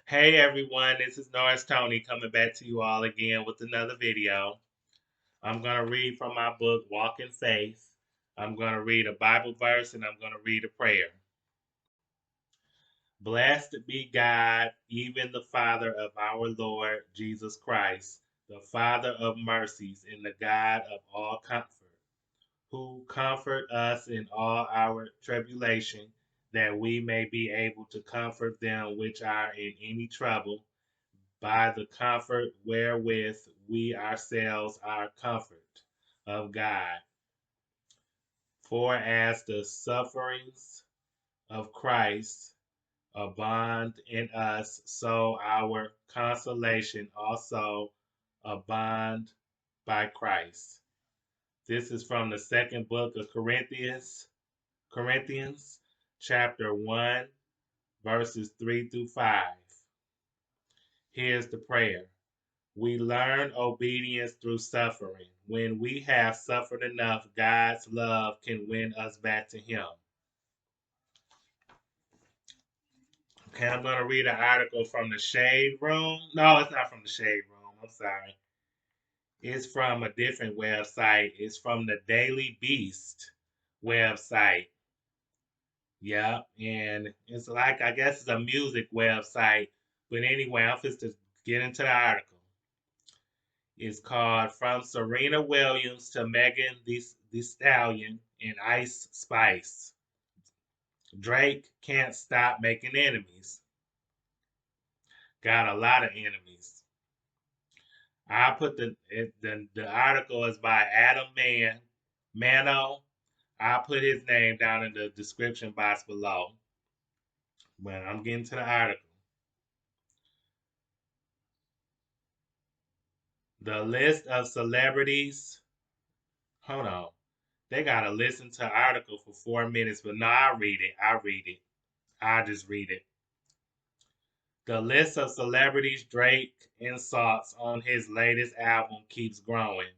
Hey everyone, this is Norris Tony coming back to you all again with another video. I'm going to read from my book, Walk in Faith. I'm going to read a Bible verse and I'm going to read a prayer. Blessed be God, even the Father of our Lord Jesus Christ, the Father of mercies and the God of all comfort, who comfort us in all our tribulation, that we may be able to comfort them which are in any trouble by the comfort wherewith we ourselves are comfort of God. For as the sufferings of Christ abound in us, so our consolation also abound by Christ. This is from the second book of Corinthians, chapter 1, verses 3 through 5. Here's the prayer. We learn obedience through suffering. When we have suffered enough, God's love can win us back to Him. Okay, I'm going to read an article from the Shade Room. No, it's not from the Shade Room. I'm sorry. It's from a different website. It's from the Daily Beast website. Yep, and it's like, I guess it's a music website. But anyway, I'm just to get into the article. Is called From Serena Williams to Megan Thee Stallion and Ice Spice. Drake can't stop making enemies. Got a lot of enemies. I put the article is by Adam Mano. I'll put his name down in the description box below. But I'm getting to the article. The list of celebrities. Hold on. They gotta listen to the article for 4 minutes, but no, I'll read it. I'll just read it. The list of celebrities Drake insults on his latest album keeps growing.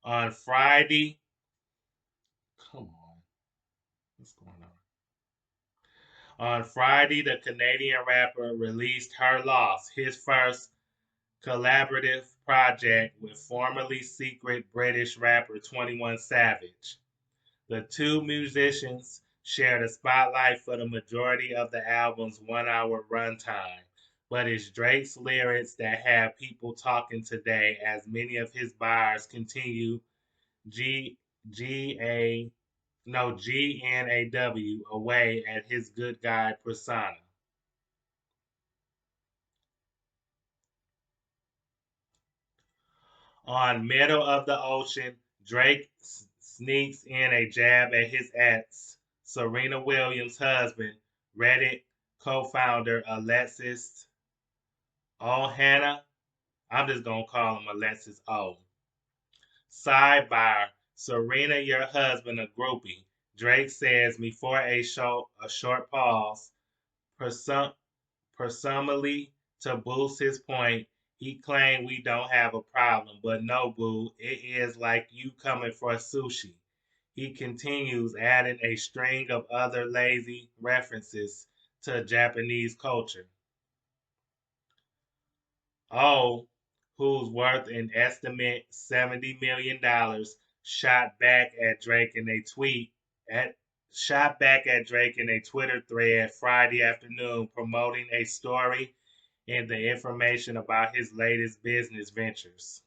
On Friday, come on, what's going on? On Friday, the Canadian rapper released Her Loss, his first collaborative project with formerly secret British rapper 21 Savage. The two musicians share the spotlight for the majority of the album's 1 hour runtime, but it's Drake's lyrics that have people talking today as many of his bars continue G G A no GNAW away at his good guy persona. On Middle of the Ocean, Drake sneaks in a jab at his ex, Serena Williams' husband, Reddit co-founder Alexis Ohana. I'm just gonna call him Alexis O. Sidebar: Serena, your husband, a groupie. Drake says before a short pause, presum- presumably to boost his point. He claimed we don't have a problem, but no, boo, it is like you coming for sushi. He continues, adding a string of other lazy references to Japanese culture. O, who's worth an estimate $70 million, shot back at Drake in a tweet at shot back at Drake in a Twitter thread Friday afternoon promoting a story and the information about his latest business ventures.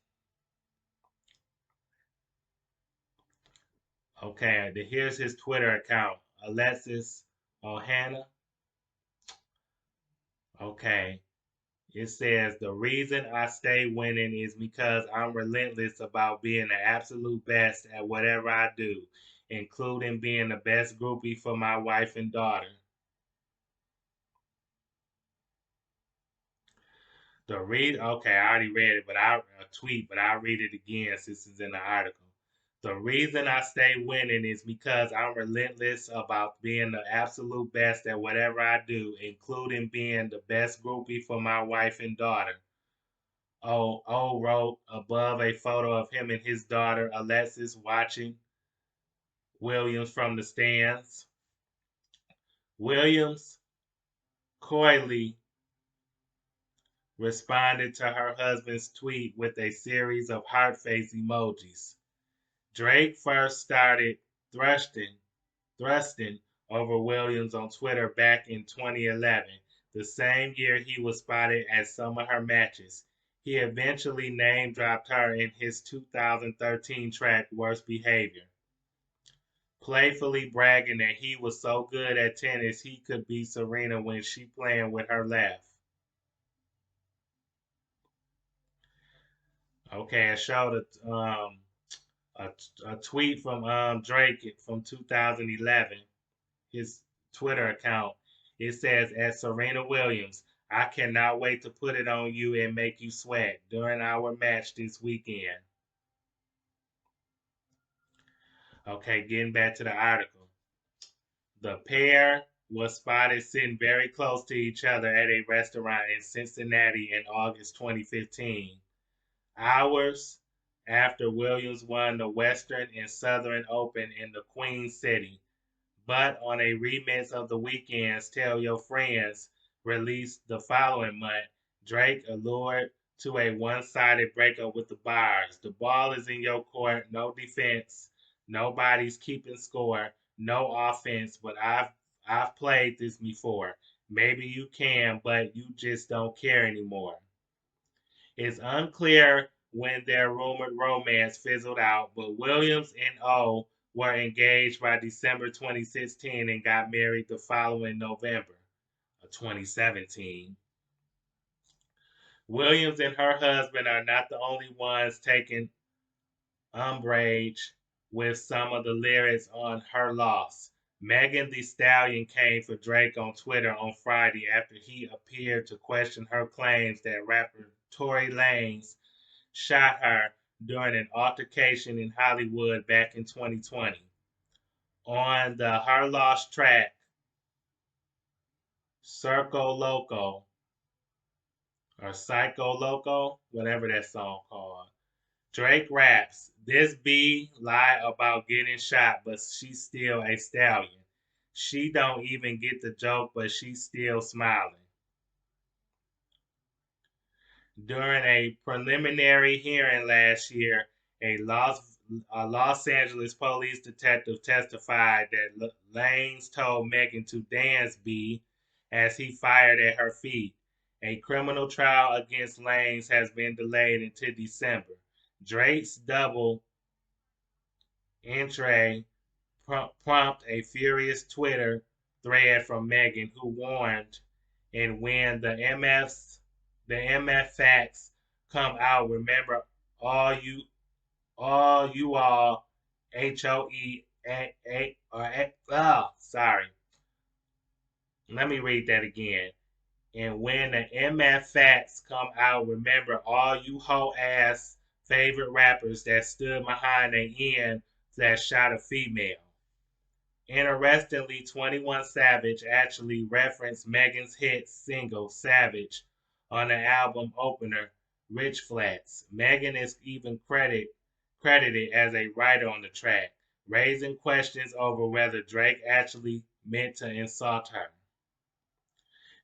Okay, here's his Twitter account, Alexis Ohana. Okay, it says the reason I stay winning is because I'm relentless about being the absolute best at whatever I do, including being the best groupie for my wife and daughter. Okay, I already read it, but I a tweet, but I'll read it again since it's in the article. The reason I stay winning is because I'm relentless about being the absolute best at whatever I do, including being the best groupie for my wife and daughter. O wrote above a photo of him and his daughter Alexis watching Williams from the stands. Williams coyly responded to her husband's tweet with a series of heart face emojis. Drake first started thrusting thrusting over Williams on Twitter back in 2011, the same year he was spotted at some of her matches. He eventually name dropped her in his 2013 track Worst Behavior, playfully bragging that he was so good at tennis he could beat Serena when she playing with her left. Okay, I showed a, a tweet from Drake from 2011, his Twitter account. It says, at Serena Williams, I cannot wait to put it on you and make you sweat during our match this weekend. Okay, getting back to the article. The pair was spotted sitting very close to each other at a restaurant in Cincinnati in August 2015, hours after Williams won the Western and Southern Open in the Queen City. But on a remix of The Weeknd's Tell Your Friends, released the following month, Drake allured to a one-sided breakup with the bars. The ball is in your court, no defense, nobody's keeping score, no offense, but I've played this before. Maybe you can, but you just don't care anymore. It's unclear when their rumored romance fizzled out, but Williams and O were engaged by December 2016 and got married the following November of 2017. Williams and her husband are not the only ones taking umbrage with some of the lyrics on Her Loss. Megan Thee Stallion came for Drake on Twitter on Friday after he appeared to question her claims that rapper Tory Lanez shot her during an altercation in Hollywood back in 2020. On the Her Lost track, Circo Loco, or Psycho Loco, whatever that song called, Drake raps, this B lie about getting shot, but she's still a stallion. She don't even get the joke, but she's still smiling. During a preliminary hearing last year, a Los Angeles police detective testified that Lanez told Megan to dance B as he fired at her feet. A criminal trial against Lanez has been delayed until December. Drake's double entry prompt a furious Twitter thread from Megan, who warned, and when the MF facts come out, remember all you all sorry. Let me read that again. And when the MF facts come out, remember all you hoe ass favorite rappers that stood behind an end that shot a female. Interestingly, 21 Savage actually referenced Megan's hit single Savage on the album opener Rich Flats. Megan is even credited as a writer on the track, raising questions over whether Drake actually meant to insult her.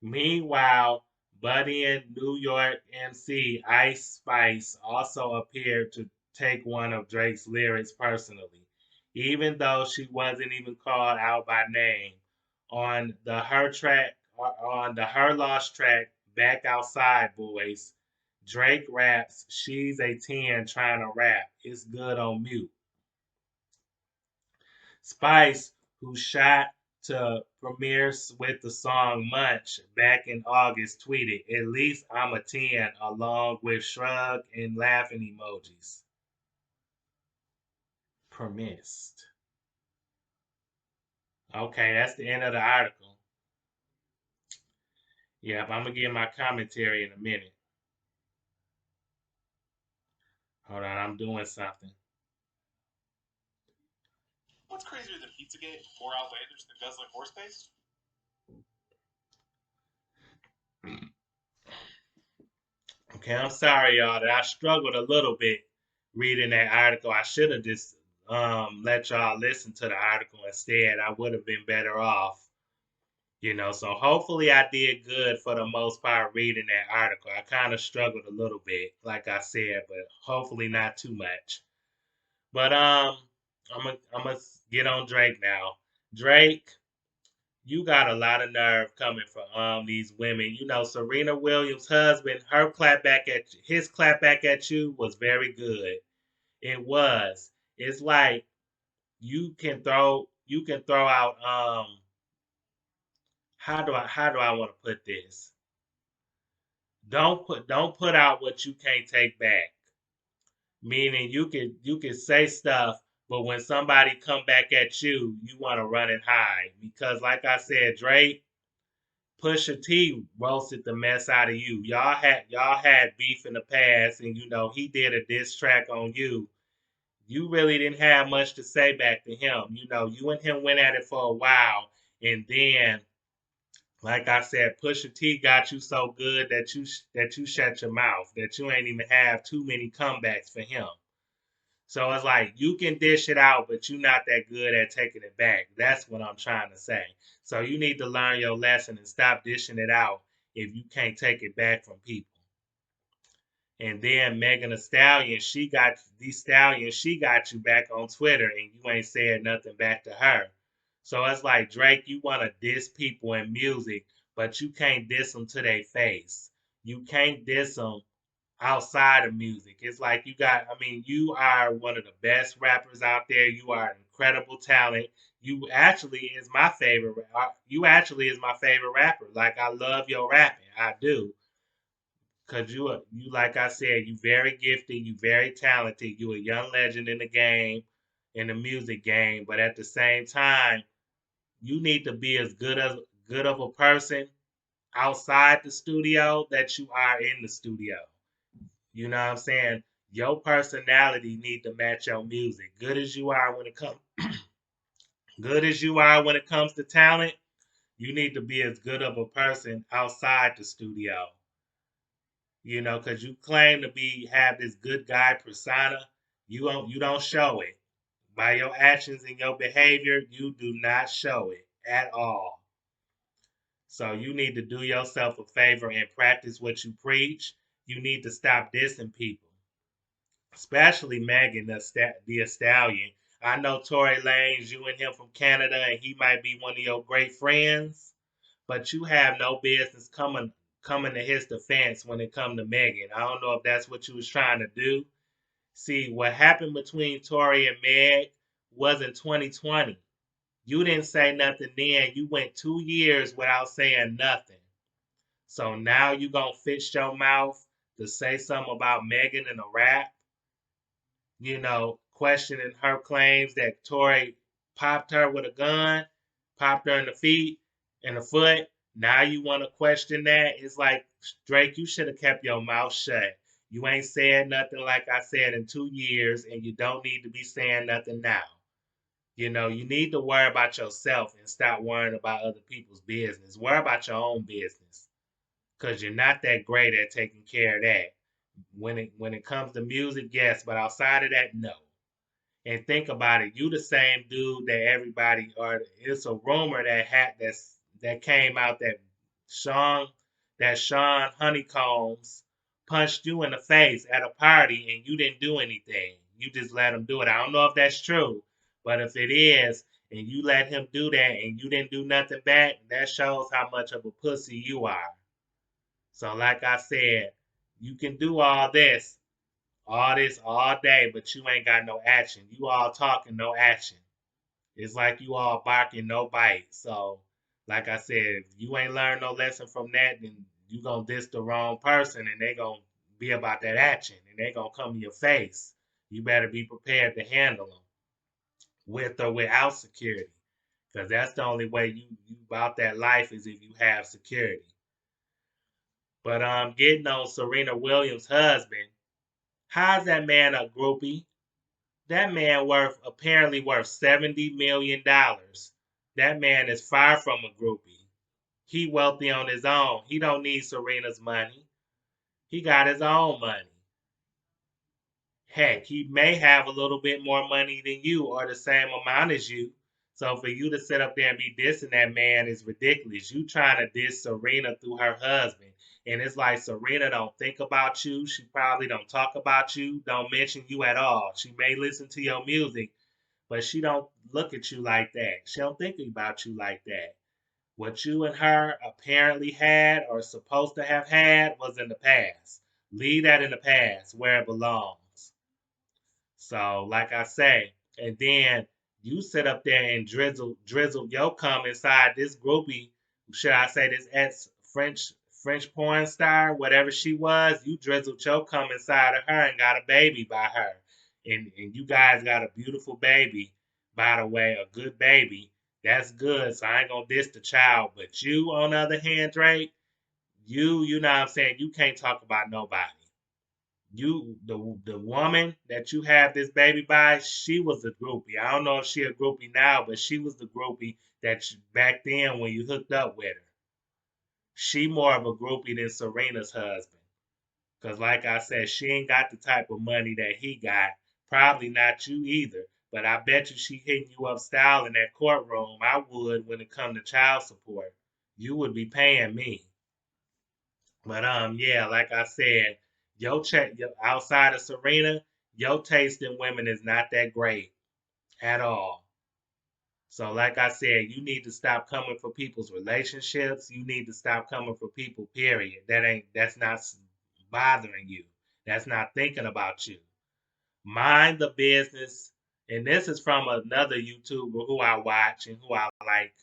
Meanwhile, Buddy and New York MC Ice Spice also appeared to take one of Drake's lyrics personally, even though she wasn't even called out by name. On the Her Lost track, Back Outside Boys, Drake raps, she's a 10 trying to rap. It's good on mute. Spice, who shot to premiere with the song Munch back in August, tweeted, at least I'm a 10, along with shrug and laughing emojis. Permissed. Okay, that's the end of the article. Yep, I'm going to give my commentary in a minute. Hold on, I'm doing something. What's crazier than Pizzagate? More outlandish than guzzling horse paste? Okay, I'm sorry, y'all, that I struggled a little bit reading that article. I should have just let y'all listen to the article instead. I would have been better off. So hopefully I did good for the most part reading that article. I kind of struggled a little bit, like I said, but hopefully not too much. But I'm gonna get on Drake now. Drake, you got a lot of nerve coming from these women. Serena Williams' husband, his clapback at you was very good. It was. It's like you can throw out how do I want to put this? Don't put out what you can't take back. Meaning you can say stuff, but when somebody come back at you, you want to run and hide because, like I said, Drake, Pusha T roasted the mess out of you. Y'all had beef in the past, and he did a diss track on you. You really didn't have much to say back to him. You and him went at it for a while, and then, like I said, Pusha T got you so good that you shut your mouth. That you ain't even have too many comebacks for him. So it's like you can dish it out, but you're not that good at taking it back. That's what I'm trying to say. So you need to learn your lesson and stop dishing it out if you can't take it back from people. And then Megan Thee Stallion, she got you back on Twitter and you ain't said nothing back to her. So it's like Drake, you want to diss people in music, but you can't diss them to their face. You can't diss them outside of music. It's like you are one of the best rappers out there. You are an incredible talent. You actually is my favorite rapper. Like I love your rapping. I do. Cause you like I said, you very gifted, you very talented, you a young legend in the game, in the music game, but at the same time, you need to be as good of a person outside the studio that you are in the studio. You know what I'm saying? Your personality need to match your music. Good as you are when it comes to talent, you need to be as good of a person outside the studio. Because you claim to have this good guy persona, you don't show it. By your actions and your behavior, you do not show it at all. So you need to do yourself a favor and practice what you preach. You need to stop dissing people, especially Megan the Stallion. I know Tory Lanez, you and him from Canada, and he might be one of your great friends, but you have no business coming to his defense when it come to Megan. I don't know if that's what you was trying to do. See, what happened between Tory and Meg was in 2020. You didn't say nothing then. You went 2 years without saying nothing. So now you gonna fix your mouth to say something about Megan in a rap? Questioning her claims that Tory popped her with a gun, popped her in the feet, in the foot. Now you want to question that? It's like, Drake, you should have kept your mouth shut. You ain't said nothing like I said in 2 years, and you don't need to be saying nothing now. You need to worry about yourself and stop worrying about other people's business. Worry about your own business because you're not that great at taking care of that. When it comes to music, yes, but outside of that, no. And think about it, you the same dude that everybody, or it's a rumor that came out Sean Sean Honeycombs punched you in the face at a party and you didn't do anything. You just let him do it. I don't know if that's true, but if it is, and you let him do that and you didn't do nothing back, that shows how much of a pussy you are. So like I said, you can do all this all day, but you ain't got no action. You all talking, no action. It's like you all barking, no bite. So, like I said, if you ain't learned no lesson from that, then you gonna diss the wrong person, and they gonna be about that action, and they gonna come in your face. You better be prepared to handle them with or without security, because that's the only way you about that life is if you have security. But getting on Serena Williams' husband, how's that man a groupie? That man apparently worth $70 million. That man is far from a groupie. He wealthy on his own. He don't need Serena's money. He got his own money. Heck, he may have a little bit more money than you or the same amount as you. So for you to sit up there and be dissing that man is ridiculous. You trying to diss Serena through her husband. And it's like Serena don't think about you. She probably don't talk about you, don't mention you at all. She may listen to your music, but she don't look at you like that. She don't think about you like that. What you and her apparently had or supposed to have had was in the past. Leave that in the past where it belongs. So, like I say, and then you sit up there and drizzle your cum inside this groupie, should I say this ex French porn star, whatever she was, you drizzled your cum inside of her and got a baby by her. And you guys got a beautiful baby, by the way, a good baby. That's good. So I ain't gonna diss the child. But you, on the other hand, Drake, you know what I'm saying, you can't talk about nobody. You the woman that you have this baby by, she was a groupie. I don't know if she a groupie now, but she was the groupie back then when you hooked up with her. She more of a groupie than Serena's husband. Cause like I said, she ain't got the type of money that he got. Probably not you either. But I bet you she hitting you up style in that courtroom. I would when it come to child support. You would be paying me. But yeah, like I said, outside of Serena, your taste in women is not that great at all. So, like I said, you need to stop coming for people's relationships. You need to stop coming for people. Period. That's not bothering you. That's not thinking about you. Mind the business. And this is from another YouTuber who I watch and who I like.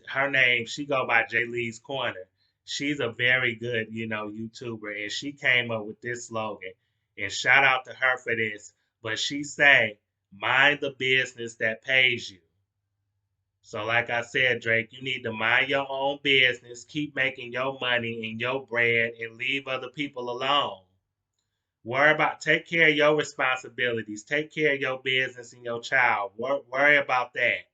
Her name, she go by J Lee's Corner. She's a very good, YouTuber, and she came up with this slogan. And shout out to her for this. But she say, mind the business that pays you. So, like I said, Drake, you need to mind your own business, keep making your money and your bread, and leave other people alone. Take care of your responsibilities, take care of your business and your child. Worry about that.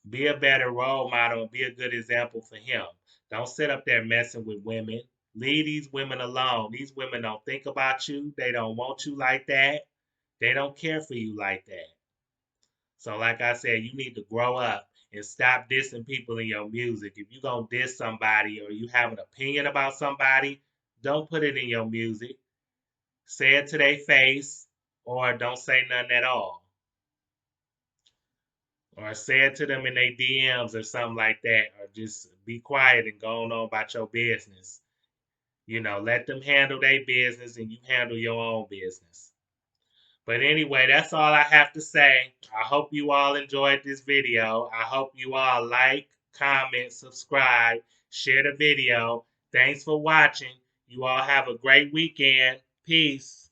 Be a better role model and be a good example for him. Don't sit up there messing with women. Leave these women alone. These women don't think about you. They don't want you like that. They don't care for you like that. So, like I said, you need to grow up and stop dissing people in your music. If you're going to diss somebody or you have an opinion about somebody, don't put it in your music. Say it to their face or don't say nothing at all. Or say it to them in their DMs or something like that. Or just be quiet and go on about your business. Let them handle their business and you handle your own business. But anyway, that's all I have to say. I hope you all enjoyed this video. I hope you all like, comment, subscribe, share the video. Thanks for watching. You all have a great weekend. Peace.